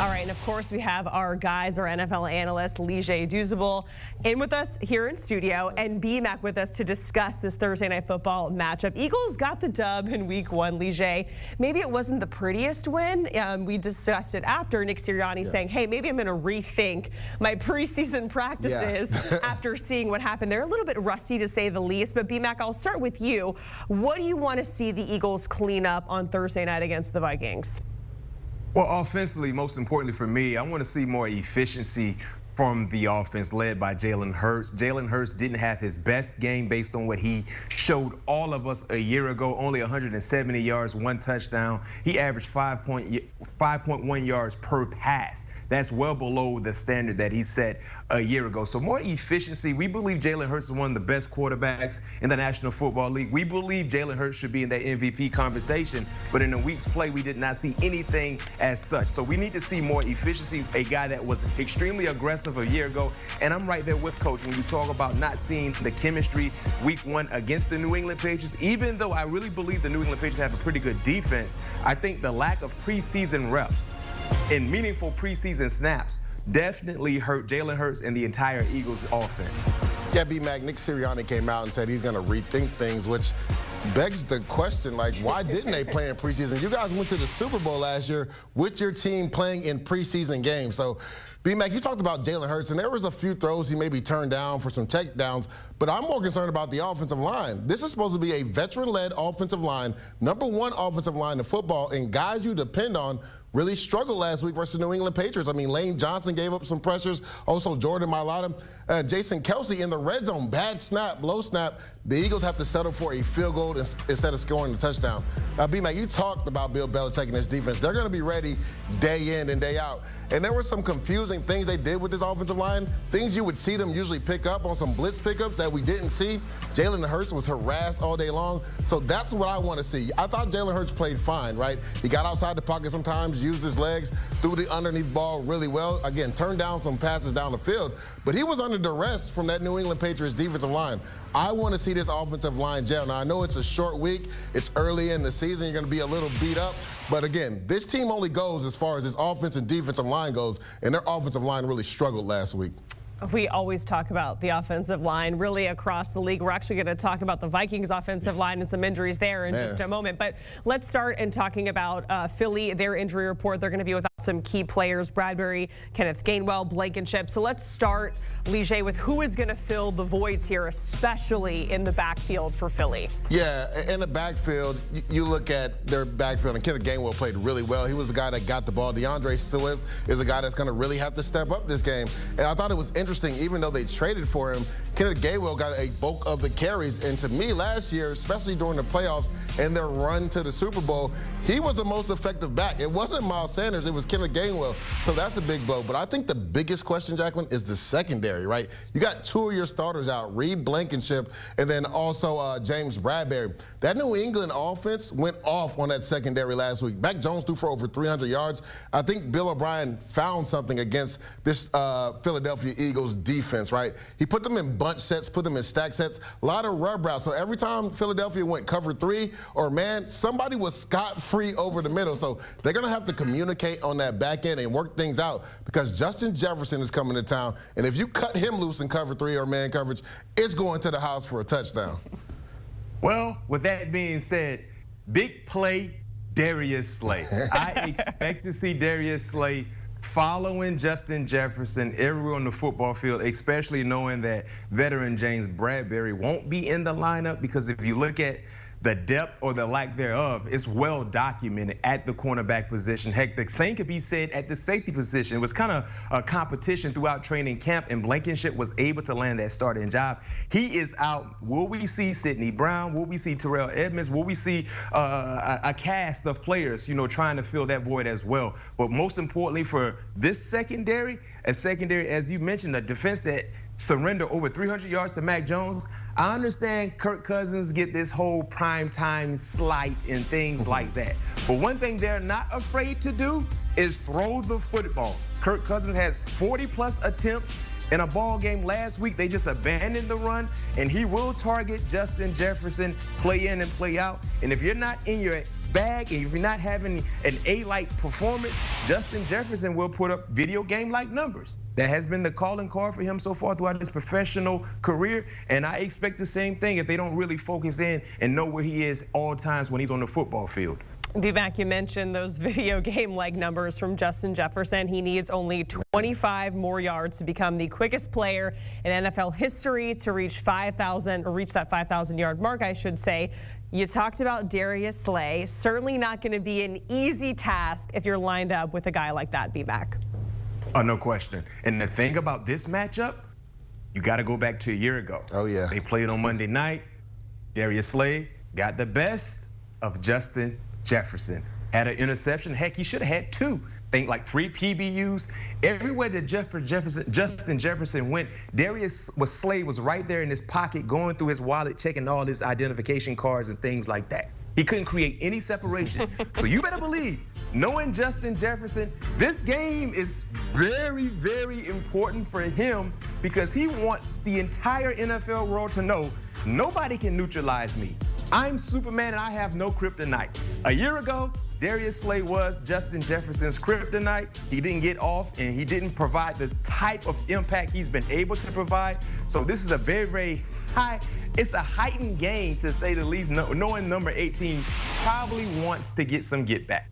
All right, and of course we have our guys, our NFL analyst, Douzable, in with us here in studio, and BMAC with us to discuss this Thursday Night Football matchup. Eagles got the dub in Week 1, Lige. Maybe it wasn't the prettiest win. We discussed it after. Nick Sirianni saying, hey, maybe I'm going to rethink my preseason practices after seeing what happened. They're a little bit rusty, to say the least. But BMAC, I'll start with you. What do you want to see the Eagles clean up on Thursday night against the Vikings? Well, offensively, most importantly for me, I want to see more efficiency from the offense led by Jalen Hurts. Jalen Hurts didn't have his best game based on what he showed all of us a year ago. Only 170 yards, 1 touchdown. He averaged 5.1 yards per pass. That's well below the standard that he set a year ago. So more efficiency. We believe Jalen Hurts is one of the best quarterbacks in the National Football League. We believe Jalen Hurts should be in that MVP conversation. But in the week's play, we did not see anything as such. So we need to see more efficiency. A guy that was extremely aggressive a year ago. And I'm right there with Coach when you talk about not seeing the chemistry Week 1 against the New England Patriots. Even though I really believe the New England Patriots have a pretty good defense, I think the lack of preseason reps and meaningful preseason snaps definitely hurt Jalen Hurts and the entire Eagles offense. Yeah, B-Mac, Nick Sirianni came out and said he's going to rethink things, which begs the question, like, why didn't they play in preseason? You guys went to the Super Bowl last year with your team playing in preseason games. So, B-Mac, you talked about Jalen Hurts, and there was a few throws he maybe turned down for some takedowns, but I'm more concerned about the offensive line. This is supposed to be a veteran-led offensive line, #1 offensive line in football, and guys you depend on really struggled last week versus the New England Patriots. I mean, Lane Johnson gave up some pressures. Also, Jordan Mailata, Jason Kelsey in the red zone. Bad snap, low snap. The Eagles have to settle for a field goal instead of scoring a touchdown. Now, B-Mac, you talked about Bill Belichick and his defense. They're going to be ready day in and day out. And there were some confusing things they did with this offensive line, things you would see them usually pick up on some blitz pickups that we didn't see. Jalen Hurts was harassed all day long. So that's what I want to see. I thought Jalen Hurts played fine, right? He got outside the pocket sometimes, used his legs, threw the underneath ball really well. Again, turned down some passes down the field, but he was under duress from that New England Patriots defensive line. I want to see this offensive line gel. Now, I know it's a short week. It's early in the season. You're going to be a little beat up. But again, this team only goes as far as this offense and defensive line goes, and their offensive line really struggled last week. We always talk about the offensive line really across the league. We're actually going to talk about the Vikings offensive line and some injuries there in just a moment. But let's start in talking about Philly, their injury report. They're going to be without some key players, Bradbury, Kenneth Gainwell, Blankenship. So let's start, Lige, with who is going to fill the voids here, especially in the backfield for Philly. Yeah, in the backfield, you look at their backfield, and Kenneth Gainwell played really well. He was the guy that got the ball. DeAndre Swift is a guy that's going to really have to step up this game. And I thought it was interesting, even though they traded for him, Kenneth Gainwell got a bulk of the carries. And to me, last year, especially during the playoffs and their run to the Super Bowl, he was the most effective back. It wasn't Miles Sanders, it was Kenneth Gainwell. So that's a big blow. But I think the biggest question, Jacqueline, is the secondary, right? You got 2 of your starters out, Reed Blankenship and then also James Bradbury. That New England offense went off on that secondary last week. Mac Jones threw for over 300 yards. I think Bill O'Brien found something against this Philadelphia Eagles defense, right? He put them in bunch sets, put them in stack sets, a lot of rub routes. So every time Philadelphia went cover 3 or man, somebody was scot-free over the middle. So they're going to have to communicate on that back end and work things out because Justin Jefferson is coming to town. And if you cut him loose in cover 3 or man coverage, it's going to the house for a touchdown. Well, with that being said, big play, Darius Slay. I expect to see Darius Slay following Justin Jefferson everywhere on the football field, especially knowing that veteran James Bradbury won't be in the lineup because if you look at the depth or the lack thereof is well documented at the cornerback position. Heck, the same could be said at the safety position. It was kind of a competition throughout training camp, and Blankenship was able to land that starting job. He is out. Will we see Sidney Brown? Will we see Terrell Edmonds? Will we see a cast of players, trying to fill that void as well? But most importantly for this secondary, as you mentioned, a defense that surrendered over 300 yards to Mac Jones. I understand Kirk Cousins get this whole primetime slight and things like that. But one thing they're not afraid to do is throw the football. Kirk Cousins had 40+ attempts in a ball game last week. They just abandoned the run, and he will target Justin Jefferson play in and play out. And if you're not in your bag, and if you're not having an A-like performance, Justin Jefferson will put up video game-like numbers. That has been the calling card for him so far throughout his professional career, and I expect the same thing if they don't really focus in and know where he is all times when he's on the football field. B-Mac, you mentioned those video game-like numbers from Justin Jefferson. He needs only 25 more yards to become the quickest player in NFL history to reach 5,000, or reach that 5,000-yard mark, I should say. You talked about Darius Slay. Certainly not going to be an easy task if you're lined up with a guy like that, B-Mac. Oh, no question. And the thing about this matchup, you got to go back to a year ago. Oh, yeah. They played on Monday night. Darius Slay got the best of Justin Jefferson. Had an interception. Heck, he should have had two. Think like 3 PBUs. Everywhere that Justin Jefferson went, Slay was right there in his pocket, going through his wallet, checking all his identification cards and things like that. He couldn't create any separation. So you better believe, knowing Justin Jefferson, this game is very, very important for him because he wants the entire NFL world to know nobody can neutralize me. I'm Superman and I have no kryptonite. A year ago, Darius Slay was Justin Jefferson's kryptonite. He didn't get off and he didn't provide the type of impact he's been able to provide. So this is a very, very it's a heightened game to say the least, knowing number 18 probably wants to get some get back.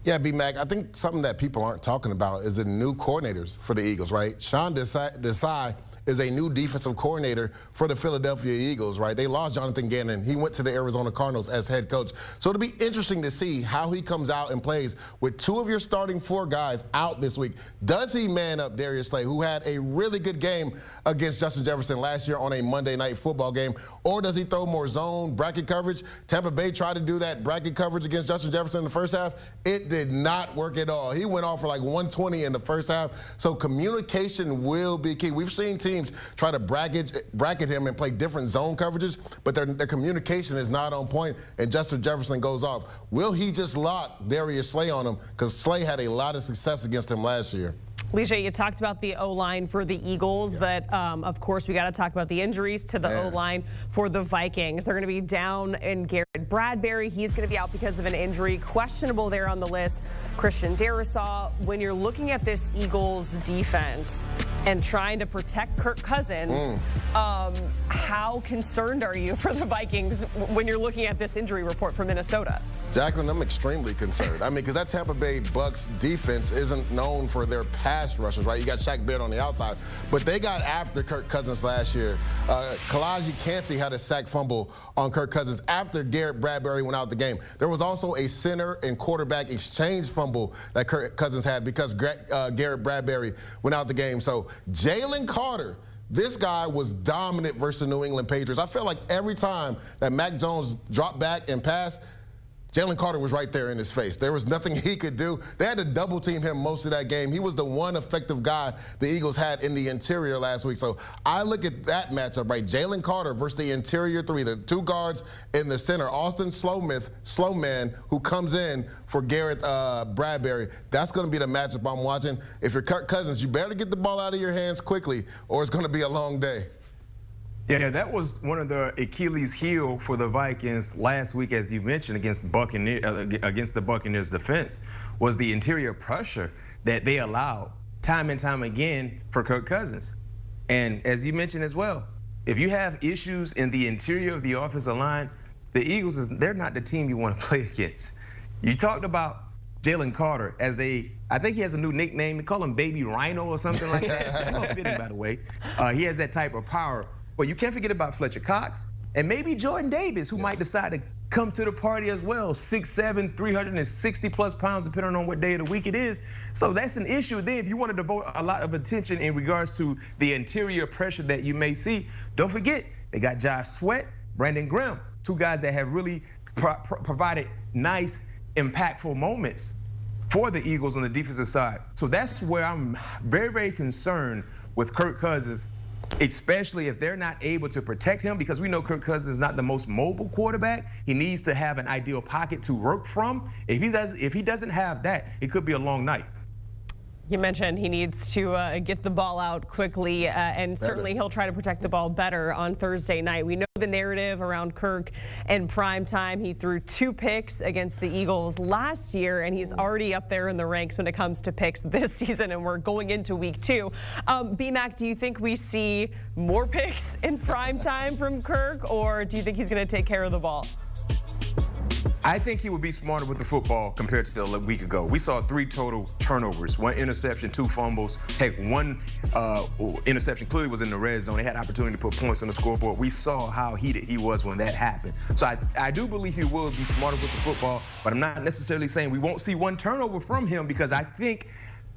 Yeah, B-Mac, I think something that people aren't talking about is the new coordinators for the Eagles, right? Sean Desai is a new defensive coordinator for the Philadelphia Eagles, right? They lost Jonathan Gannon. He went to the Arizona Cardinals as head coach. So it'll be interesting to see how he comes out and plays with 2 of your starting 4 guys out this week. Does he man up Darius Slay, who had a really good game against Justin Jefferson last year on a Monday Night Football game, or does he throw more zone bracket coverage? Tampa Bay tried to do that bracket coverage against Justin Jefferson in the first half. It did not work at all. He went off for like 120 in the first half. So communication will be key. We've seen teams try to bracket him and play different zone coverages, but their communication is not on point, and Justin Jefferson goes off. Will he just lock Darius Slay on him? Because Slay had a lot of success against him last year. Lige, you talked about the O-line for the Eagles, but of course we got to talk about the injuries to the O-line for the Vikings. They're going to be down in Garrett Bradbury. He's going to be out because of an injury. Questionable there on the list. Christian Darrisaw. When you're looking at this Eagles defense and trying to protect Kirk Cousins, how concerned are you for the Vikings when you're looking at this injury report from Minnesota? Jacqueline, I'm extremely concerned. I mean, because that Tampa Bay Bucks defense isn't known for their pass rushers, right? You got Shaq Barrett on the outside, but they got after Kirk Cousins last year. Kalaji Kancey had a sack fumble on Kirk Cousins after Garrett Bradbury went out the game. There was also a center and quarterback exchange fumble that Kirk Cousins had because Garrett Bradbury went out the game. So Jalen Carter, this guy was dominant versus the New England Patriots. I felt like every time that Mac Jones dropped back and passed, Jalen Carter was right there in his face. There was nothing he could do. They had to double team him most of that game. He was the one effective guy the Eagles had in the interior last week. So I look at that matchup, right? Jalen Carter versus the interior 3, the 2 guards in the center. Austin Slowman, who comes in for Garrett Bradbury. That's going to be the matchup I'm watching. If you're Kirk Cousins, you better get the ball out of your hands quickly or it's going to be a long day. Yeah, that was one of the Achilles heel for the Vikings last week, as you mentioned, against the Buccaneers defense, was the interior pressure that they allowed time and time again for Kirk Cousins. And as you mentioned as well, if you have issues in the interior of the offensive line, the Eagles, they're not the team you want to play against. You talked about Jalen Carter as I think he has a new nickname. They call him Baby Rhino or something like that. That's not fitting, by the way. He has that type of power. But you can't forget about Fletcher Cox and maybe Jordan Davis, who might decide to come to the party as well. 6'7", 360+ pounds, depending on what day of the week it is. So that's an issue. Then if you want to devote a lot of attention in regards to the interior pressure that you may see, don't forget, they got Josh Sweat, Brandon Graham, 2 guys that have really provided nice, impactful moments for the Eagles on the defensive side. So that's where I'm very, very concerned with Kirk Cousins, especially if they're not able to protect him, because we know Kirk Cousins is not the most mobile quarterback. He needs to have an ideal pocket to work from. If he doesn't have that, it could be a long night. You mentioned he needs to get the ball out quickly, and certainly he'll try to protect the ball better on Thursday night. We know the narrative around Kirk and primetime. He threw 2 picks against the Eagles last year, and he's already up there in the ranks when it comes to picks this season, and we're going into week 2. B-Mac, do you think we see more picks in primetime from Kirk, or do you think he's going to take care of the ball? I think he would be smarter with the football compared to a week ago. We saw 3 total turnovers, 1 interception, 2 fumbles. Heck, 1 interception clearly was in the red zone. They had opportunity to put points on the scoreboard. We saw how heated he was when that happened. So I do believe he will be smarter with the football, but I'm not necessarily saying we won't see 1 turnover from him, because I think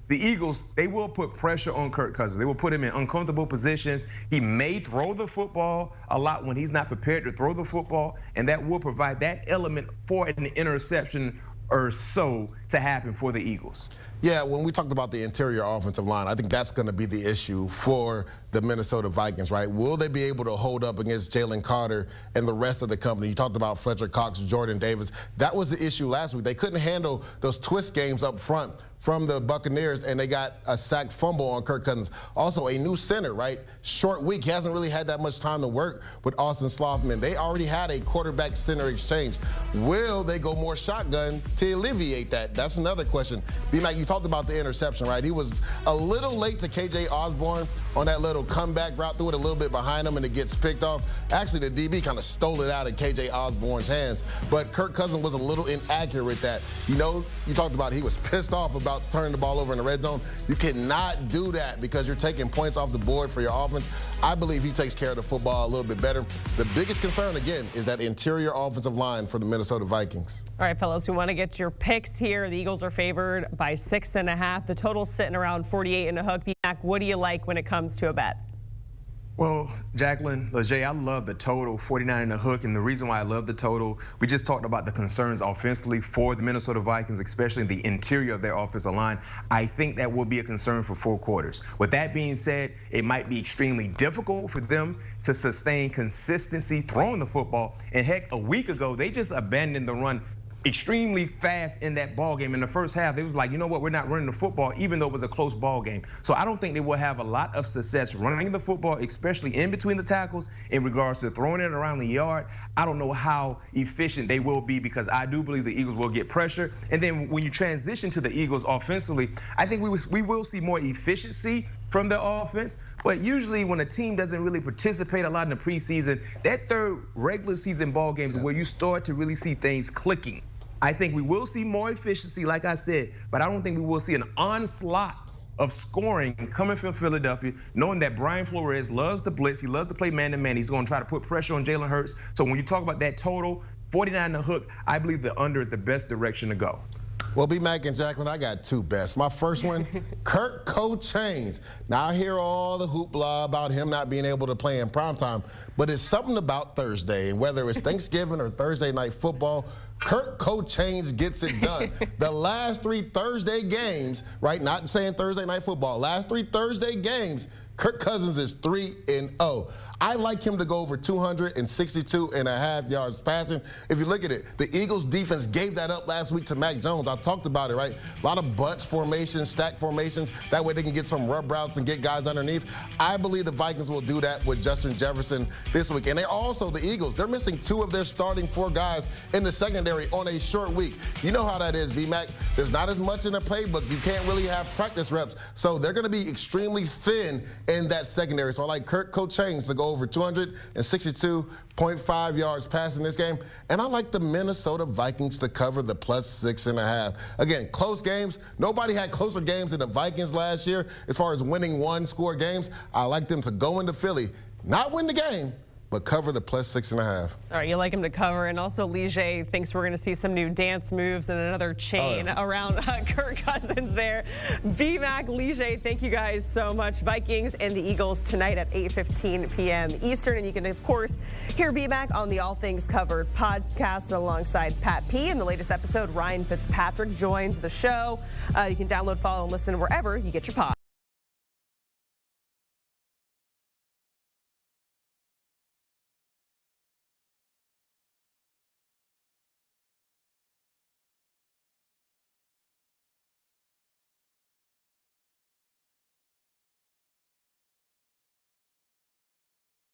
the Eagles, they will put pressure on Kirk Cousins. They will put him in uncomfortable positions. He may throw the football a lot when he's not prepared to throw the football, and that will provide that element for an interception or so to happen for the Eagles. Yeah, when we talked about the interior offensive line, I think that's going to be the issue for the Minnesota Vikings, right? Will they be able to hold up against Jalen Carter and the rest of the company? You talked about Fletcher Cox, Jordan Davis. That was the issue last week. They couldn't handle those twist games up front from the Buccaneers, and they got a sack fumble on Kirk Cousins. Also, a new center, right? Short week. He hasn't really had that much time to work with Austin Slothman. They already had a quarterback-center exchange. Will they go more shotgun to alleviate that? That's another question. B-Mac, you talked about the interception, right? He was a little late to KJ Osborne on that little comeback route, threw it a little bit behind him, and it gets picked off. Actually, the DB kind of stole it out of KJ Osborne's hands, but Kirk Cousins was a little inaccurate with that. You know, you talked about he was pissed off about turning the ball over in the red zone. You cannot do that because you're taking points off the board for your offense. I believe he takes care of the football a little bit better. The biggest concern, again, is that interior offensive line for the Minnesota Vikings. All right, fellas, we want to get your picks here. The Eagles are favored by 6.5. The total's sitting around 48 and a hook. B-Mac, what do you like when it comes to a bet? Well, Jacqueline, Lejay, I love the total, 49 and a hook, and the reason why I love the total, we just talked about the concerns offensively for the Minnesota Vikings, especially the interior of their offensive line. I think that will be a concern for 4 quarters. With that being said, it might be extremely difficult for them to sustain consistency throwing the football. And heck, a week ago, they just abandoned the run extremely fast in that ball game. In the first half, they was like, you know what, we're not running the football, even though it was a close ball game. So I don't think they will have a lot of success running the football, especially in between the tackles, in regards to throwing it around the yard. I don't know how efficient they will be, because I do believe the Eagles will get pressure. And then when you transition to the Eagles offensively, I think we will see more efficiency from their offense. But usually when a team doesn't really participate a lot in the preseason, that 3rd regular season ball games is where you start to really see things clicking. I think we will see more efficiency, like I said, but I don't think we will see an onslaught of scoring coming from Philadelphia, knowing that Brian Flores loves to blitz. He loves to play man-to-man. He's going to try to put pressure on Jalen Hurts. So when you talk about that total, 49 and a hook, I believe the under is the best direction to go. Well, B-Mac and Jacqueline, I got 2 bets. My first one, Kirk co-chains. Now, I hear all the hoopla about him not being able to play in primetime, but it's something about Thursday, and whether it's Thanksgiving or Thursday night football, Kirk co-chains gets it done. The last 3 Thursday games, right, not saying Thursday night football, last 3 Thursday games, Kirk Cousins is 3-0. I like him to go over 262.5 yards passing. If you look at it, the Eagles defense gave that up last week to Mac Jones. I talked about it, right? A lot of bunch formations, stack formations. That way they can get some rub routes and get guys underneath. I believe the Vikings will do that with Justin Jefferson this week. And they also, the Eagles, they're missing 2 of their starting 4 guys in the secondary on a short week. You know how that is, B-Mac. There's not as much in the playbook. You can't really have practice reps. So they're going to be extremely thin in that secondary. So I like Kirk co-chains to go over 262.5 yards passing this game. And I like the Minnesota Vikings to cover the plus 6.5. Again, close games. Nobody had closer games than the Vikings last year as far as winning 1-score games. I like them to go into Philly, not win the game, but cover the plus 6.5. All right, you like him to cover. And also, Lige thinks we're going to see some new dance moves and another chain around Kirk Cousins there. B-Mac, Lige, thank you guys so much. Vikings and the Eagles tonight at 8:15 p.m. Eastern. And you can, of course, hear B-Mac on the All Things Covered podcast alongside Pat P. In the latest episode, Ryan Fitzpatrick joins the show. You can download, follow, and listen wherever you get your pod.